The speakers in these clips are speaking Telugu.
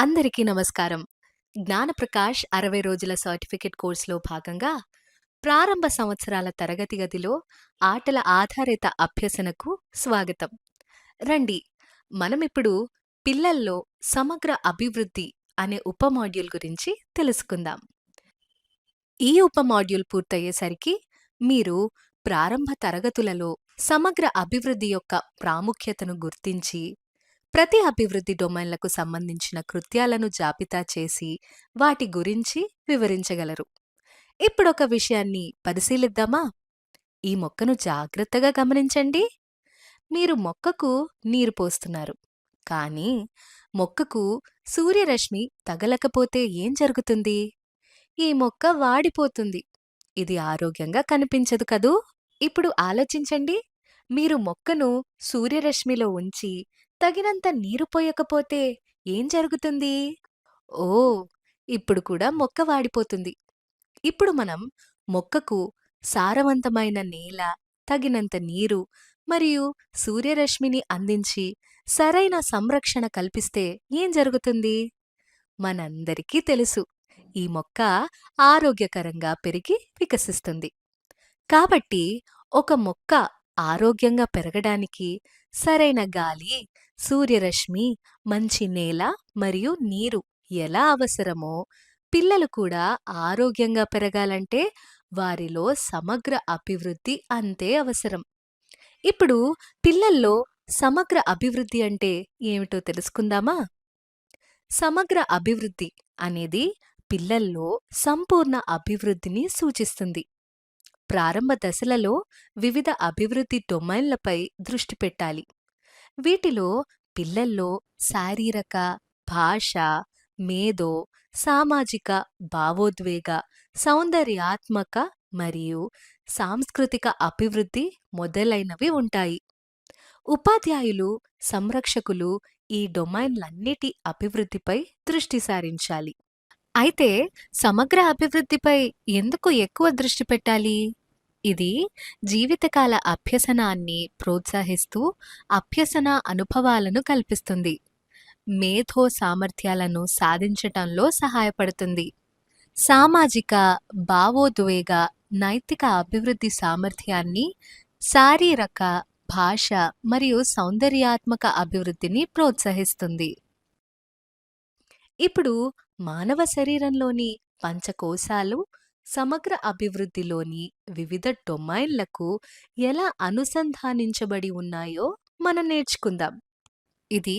అందరికీ నమస్కారం. జ్ఞానప్రకాష్ 60 రోజుల సర్టిఫికేట్ కోర్సులో భాగంగా ప్రారంభ సంవత్సరాల తరగతి గదిలో ఆటల ఆధారిత అభ్యసనకు స్వాగతం. రండి, మనమిప్పుడు పిల్లల్లో సమగ్ర అభివృద్ధి అనే ఉప మాడ్యూల్ గురించి తెలుసుకుందాం. ఈ ఉప మాడ్యూల్ పూర్తయ్యేసరికి మీరు ప్రారంభ తరగతులలో సమగ్ర అభివృద్ధి యొక్క ప్రాముఖ్యతను గుర్తించి ప్రతి అభివృద్ధి డొమైన్లకు సంబంధించిన కృత్యాలను జాబితా చేసి వాటి గురించి వివరించగలరు. ఇప్పుడొక విషయాన్ని పరిశీలిద్దామా? ఈ మొక్కను జాగ్రత్తగా గమనించండి. మీరు మొక్కకు నీరు పోస్తున్నారు, కానీ మొక్కకు సూర్యరశ్మి తగలకపోతే ఏం జరుగుతుంది? ఈ మొక్క వాడిపోతుంది. ఇది ఆరోగ్యంగా కనిపించదు కదూ! ఇప్పుడు ఆలోచించండి. మీరు మొక్కను సూర్యరశ్మిలో ఉంచి తగినంత నీరు పోయకపోతే ఏం జరుగుతుంది? ఓ, ఇప్పుడు కూడా మొక్క వాడిపోతుంది. ఇప్పుడు మనం మొక్కకు సారవంతమైన నేల, తగినంత నీరు మరియు సూర్యరశ్మిని అందించి సరైన సంరక్షణ కల్పిస్తే ఏం జరుగుతుంది? మనందరికీ తెలుసు, ఈ మొక్క ఆరోగ్యకరంగా పెరిగి వికసిస్తుంది. కాబట్టి ఒక మొక్క ఆరోగ్యంగా పెరగడానికి సరైన గాలి, సూర్యరశ్మి, మంచి నేల మరియు నీరు ఎలా అవసరమో, పిల్లలు కూడా ఆరోగ్యంగా పెరగాలంటే వారిలో సమగ్ర అభివృద్ధి అంతే అవసరం. ఇప్పుడు పిల్లల్లో సమగ్ర అభివృద్ధి అంటే ఏమిటో తెలుసుకుందామా? సమగ్ర అభివృద్ధి అనేది పిల్లల్లో సంపూర్ణ అభివృద్ధిని సూచిస్తుంది. ప్రారంభ దశలలో వివిధ అభివృద్ధి డొమైన్లపై దృష్టి పెట్టాలి. వీటిలో పిల్లల్లో శారీరక, భాష, మేధో, సామాజిక, భావోద్వేగ, సౌందర్యాత్మక మరియు సాంస్కృతిక అభివృద్ధి మొదలైనవి ఉంటాయి. ఉపాధ్యాయులు, సంరక్షకులు ఈ డొమైన్లన్నిటి అభివృద్ధిపై దృష్టి సారించాలి. అయితే సమగ్ర అభివృద్ధిపై ఎందుకు ఎక్కువ దృష్టి పెట్టాలి? ఇది జీవితకాల అభ్యసనాన్ని ప్రోత్సహిస్తూ అభ్యసన అనుభవాలను కల్పిస్తుంది. మేధో సామర్థ్యాలను సాధించటంలో సహాయపడుతుంది. సామాజిక, భావోద్వేగ, నైతిక అభివృద్ధి సామర్థ్యాన్ని, శారీరక, భాష మరియు సౌందర్యాత్మక అభివృద్ధిని ప్రోత్సహిస్తుంది. ఇప్పుడు మానవ శరీరంలోని పంచకోశాలు సమగ్ర అభివృద్ధిలోని వివిధ డొమైన్లకు ఎలా అనుసంధానించబడి ఉన్నాయో మనం నేర్చుకుందాం. ఇది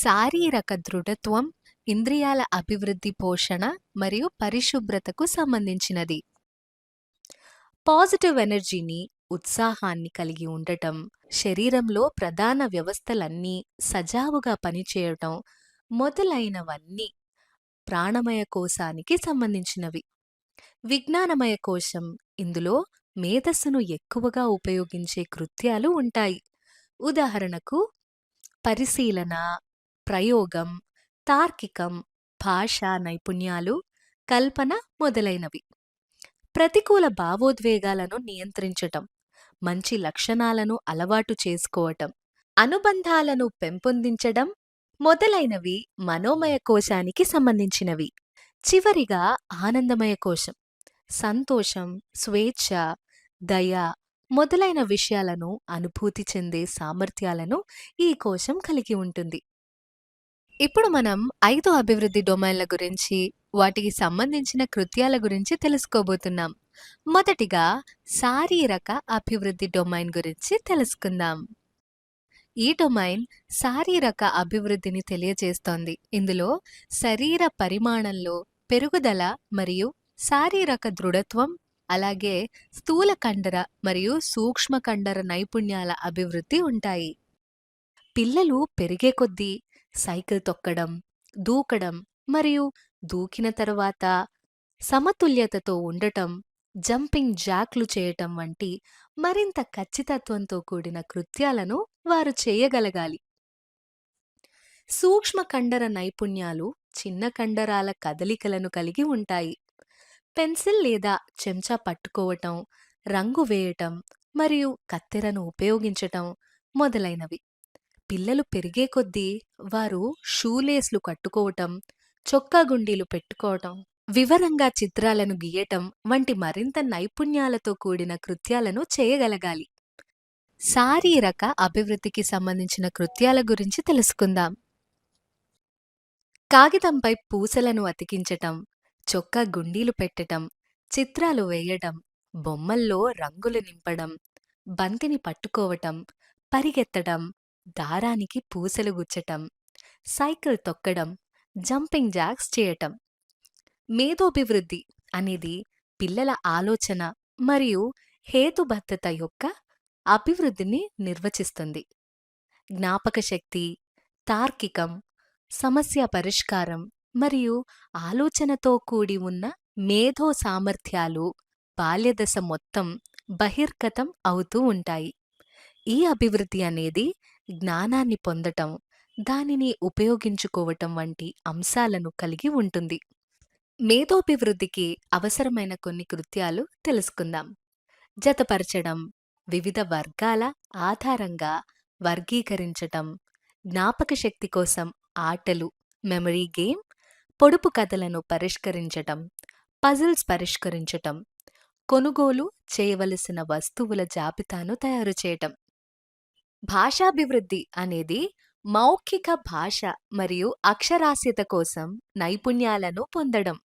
శారీరక దృఢత్వం, ఇంద్రియాల అభివృద్ధి, పోషణ మరియు పరిశుభ్రతకు సంబంధించినది. పాజిటివ్ ఎనర్జీని, ఉత్సాహాన్ని కలిగి ఉండటం, శరీరంలో ప్రధాన వ్యవస్థలన్నీ సజావుగా పనిచేయటం మొదలైనవన్నీ ప్రాణమయ కోశానికి సంబంధించినవి. విజ్ఞానమయ కోశం, ఇందులో మేధస్సును ఎక్కువగా ఉపయోగించే కృత్యాలు ఉంటాయి. ఉదాహరణకు పరిశీలన, ప్రయోగం, తార్కికం, భాషా నైపుణ్యాలు, కల్పన మొదలైనవి. ప్రతికూల భావోద్వేగాలను నియంత్రించటం, మంచి లక్షణాలను అలవాటు చేసుకోవటం, అనుబంధాలను పెంపొందించడం మొదలైనవి మనోమయ కోశానికి సంబంధించినవి. చివరిగా ఆనందమయ కోశం, సంతోషం, స్వేచ్ఛ, దయ మొదలైన విషయాలను అనుభూతి చెందే సామర్థ్యాలను ఈ కోశం కలిగి ఉంటుంది. ఇప్పుడు మనం 5 అభివృద్ధి డొమైన్ల గురించి, వాటికి సంబంధించిన కృత్యాల గురించి తెలుసుకోబోతున్నాం. మొదటిగా శారీరక అభివృద్ధి డొమైన్ గురించి తెలుసుకుందాం. ఈ డొమైన్ శారీరక అభివృద్ధిని తెలియజేస్తోంది. ఇందులో శరీర పరిమాణంలో పెరుగుదల మరియు శారీరక దృఢత్వం, అలాగే స్థూల కండర మరియు సూక్ష్మ కండర నైపుణ్యాల అభివృద్ధి ఉంటాయి. పిల్లలు పెరిగే కొద్దీ సైకిల్ తొక్కడం, దూకడం మరియు దూకిన తరువాత సమతుల్యతతో ఉండటం, జంపింగ్ జాక్లు చేయటం వంటి మరింత ఖచ్చితత్వంతో కూడిన కృత్యాలను వారు చేయగలగాలి. సూక్ష్మ కండర నైపుణ్యాలు చిన్న కండరాల కదలికలను కలిగి ఉంటాయి. పెన్సిల్ లేదా చెంచా పట్టుకోవటం, రంగు వేయటం మరియు కత్తెరను ఉపయోగించటం మొదలైనవి. పిల్లలు పెరిగే కొద్దీ వారు షూలేస్లు కట్టుకోవటం, చొక్కా గుండీలు పెట్టుకోవటం, వివరంగా చిత్రాలను గీయటం వంటి మరింత నైపుణ్యాలతో కూడిన కృత్యాలను చేయగలగాలి. శారీరక అభివృద్ధికి సంబంధించిన కృత్యాల గురించి తెలుసుకుందాం. కాగితంపై పూసలను అతికించటం, చొక్కా గుండీలు పెట్టటం, చిత్రాలు వేయటం, బొమ్మల్లో రంగులు నింపడం, బంతిని పట్టుకోవటం, పరిగెత్తడం, దారానికి పూసలు గుచ్చటం, సైకిల్ తొక్కడం, జంపింగ్ జాక్స్ చేయటం. మేధోభివృద్ధి అనేది పిల్లల ఆలోచన మరియు హేతుబద్ధత యొక్క అభివృద్ధిని నిర్వచిస్తుంది. జ్ఞాపకశక్తి, తార్కికం, సమస్య పరిష్కారం మరియు ఆలోచనతో కూడి ఉన్న మేధో సామర్థ్యాలు బాల్యదశ మొత్తం బహిర్గతం అవుతూ ఉంటాయి. ఈ అభివృద్ధి అనేది జ్ఞానాన్ని పొందటం, దానిని ఉపయోగించుకోవటం వంటి అంశాలను కలిగి ఉంటుంది. మేధోభివృద్ధికి అవసరమైన కొన్ని కృత్యాలు తెలుసుకుందాం. జతపరచడం, వివిధ వర్గాల ఆధారంగా వర్గీకరించటం, జ్ఞాపకశక్తి కోసం ఆటలు, మెమరీ గేమ్, పొడుపు కథలను పరిష్కరించటం, పజిల్స్ పరిష్కరించటం, కొనుగోలు చేయవలసిన వస్తువుల జాబితాను తయారు చేయటం. భాషాభివృద్ధి అనేది మౌఖిక భాష మరియు అక్షరాస్యత కోసం నైపుణ్యాలను పొందడం.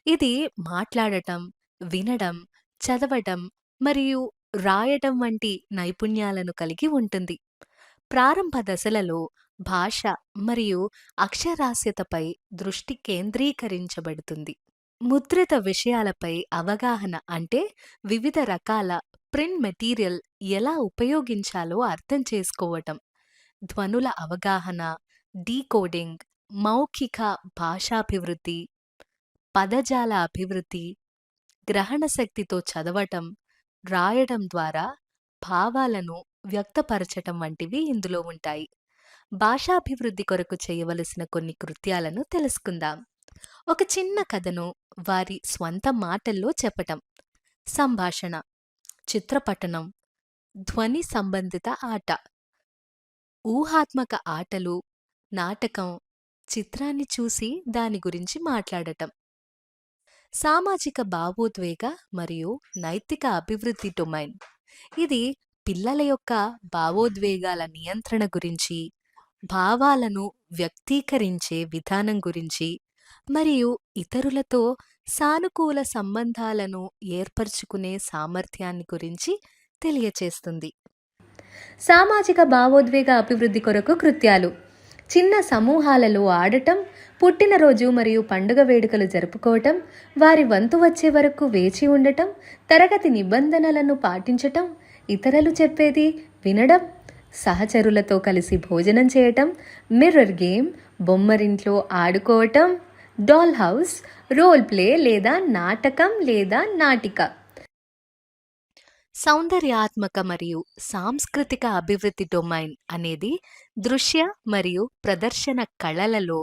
ఇది మాట్లాడటం, వినడం, చదవటం మరియు రాయటం వంటి నైపుణ్యాలను కలిగి ఉంటుంది. ప్రారంభ దశలలో భాష మరియు అక్షరాస్యతపై దృష్టి కేంద్రీకరించబడుతుంది. ముద్రిత విషయాలపై అవగాహన అంటే వివిధ రకాల ప్రింట్ మెటీరియల్ ఎలా ఉపయోగించాలో అర్థం చేసుకోవటం, ధ్వనుల అవగాహన, డీకోడింగ్, మౌఖిక భాషాభివృద్ధి, పదజాల అభివృద్ధి, గ్రహణ శక్తితో చదవటం, రాయడం ద్వారా భావాలను వ్యక్తపరచటం వంటివి ఇందులో ఉంటాయి. భాషాభివృద్ధి కొరకు చేయవలసిన కొన్ని కృత్యాలను తెలుసుకుందాం. ఒక చిన్న కథను వారి స్వంత మాటల్లో చెప్పటం, సంభాషణ, చిత్రపటనం, ధ్వని సంబంధిత ఆట, ఊహాత్మక ఆటలు, నాటకం, చిత్రాన్ని చూసి దాని గురించి మాట్లాడటం. సామాజిక భావోద్వేగ మరియు నైతిక అభివృద్ధి డొమైన్. ఇది పిల్లల యొక్క భావోద్వేగాల నియంత్రణ గురించి, భావాలను వ్యక్తీకరించే విధానం గురించి మరియు ఇతరులతో సానుకూల సంబంధాలను ఏర్పరచుకునే సామర్థ్యాన్ని గురించి తెలియచేస్తుంది. సామాజిక భావోద్వేగ అభివృద్ధి కొరకు కృత్యాలు: చిన్న సమూహాలలో ఆడటం, పుట్టినరోజు మరియు పండుగ వేడుకలు జరుపుకోవటం, వారి వంతు వచ్చే వరకు వేచి ఉండటం, తరగతి నిబంధనలను పాటించటం, ఇతరులు చెప్పేది వినడం, సహచరులతో కలిసి భోజనం చేయటం, మిర్రర్ గేమ్, బొమ్మరింట్లో ఆడుకోవటం, డాల్ హౌస్, రోల్ ప్లే లేదా నాటకం లేదా నాటిక. సౌందర్యాత్మక మరియు సాంస్కృతిక అభివృద్ధి డొమైన్ అనేది దృశ్య మరియు ప్రదర్శన కళలలో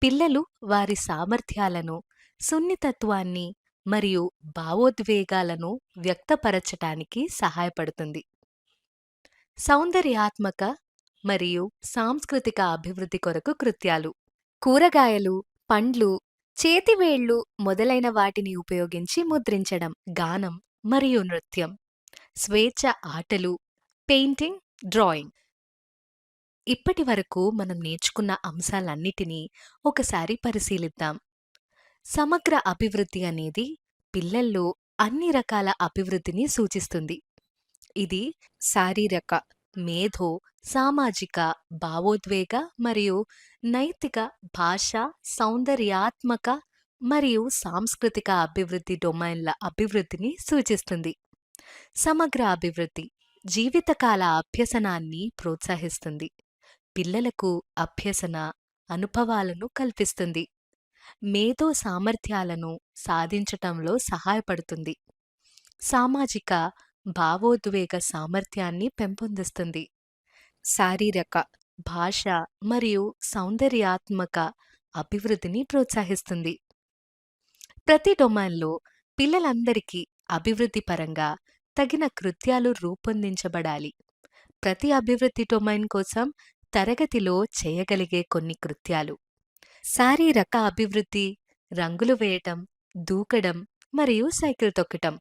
పిల్లలు వారి సామర్థ్యాలను, సున్నితత్వాన్ని మరియు భావోద్వేగాలను వ్యక్తపరచటానికి సహాయపడుతుంది. సౌందర్యాత్మక మరియు సాంస్కృతిక అభివృద్ధి కొరకు కృత్యాలు: కూరగాయలు, పండ్లు, చేతివేళ్లు మొదలైన వాటిని ఉపయోగించి ముద్రించడం, గానం మరియు నృత్యం, స్వేచ్ఛ ఆటలు, పెయింటింగ్, డ్రాయింగ్. ఇప్పటి వరకు మనం నేర్చుకున్న అంశాలన్నిటినీ ఒకసారి పరిశీలిద్దాం. సమగ్ర అభివృద్ధి అనేది పిల్లల్లో అన్ని రకాల అభివృద్ధిని సూచిస్తుంది. ఇది శారీరక, మేధో, సామాజిక, భావోద్వేగ మరియు నైతిక, భాష, సౌందర్యాత్మక మరియు సాంస్కృతిక అభివృద్ధి డొమైన్ల అభివృద్ధిని సూచిస్తుంది. సమగ్ర అభివృద్ధి జీవితకాల అభ్యసనాన్ని ప్రోత్సహిస్తుంది, పిల్లలకు అభ్యసన అనుభవాలను కల్పిస్తుంది, మేధో సామర్థ్యాలను సాధించటంలో సహాయపడుతుంది, సామాజిక భావోద్వేగ సామర్థ్యాన్ని పెంపొందిస్తుంది, శారీరక, భాష మరియు సౌందర్యాత్మక అభివృద్ధిని ప్రోత్సహిస్తుంది. ప్రతి డొమైన్లో పిల్లలందరికీ అభివృద్ధి పరంగా తగిన కృత్యాలు రూపొందించబడాలి. ప్రతి అభివృద్ధి డొమైన్ కోసం తరగతిలో చేయగలిగే కొన్ని కృత్యాలు: శారీరక అభివృద్ధి, రంగులు వేయటం, దూకడం మరియు సైకిల్ తొక్కటం.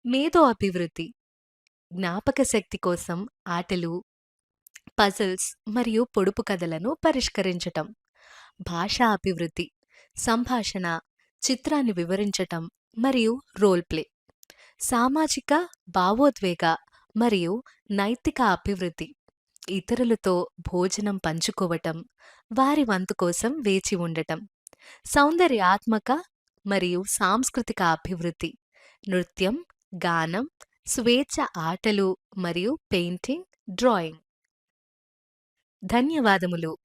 మేధో అభివృద్ధి, జ్ఞాపక శక్తి కోసం ఆటలు, పజిల్స్ మరియు పొడుపు కథలను పరిష్కరించటం. భాషా అభివృద్ధి, సంభాషణ, చిత్రాన్ని వివరించటం మరియు రోల్ ప్లే. సామాజిక, భావోద్వేగ మరియు నైతిక అభివృద్ధి, ఇతరులతో భోజనం పంచుకోవటం, వారి వంతు కోసం వేచి ఉండటం. సౌందర్యాత్మక మరియు సాంస్కృతిక అభివృద్ధి, నృత్యం, గానం, స్వేచ్ఛ ఆటలు మరియు పెయింటింగ్, డ్రాయింగ్. ధన్యవాదములు.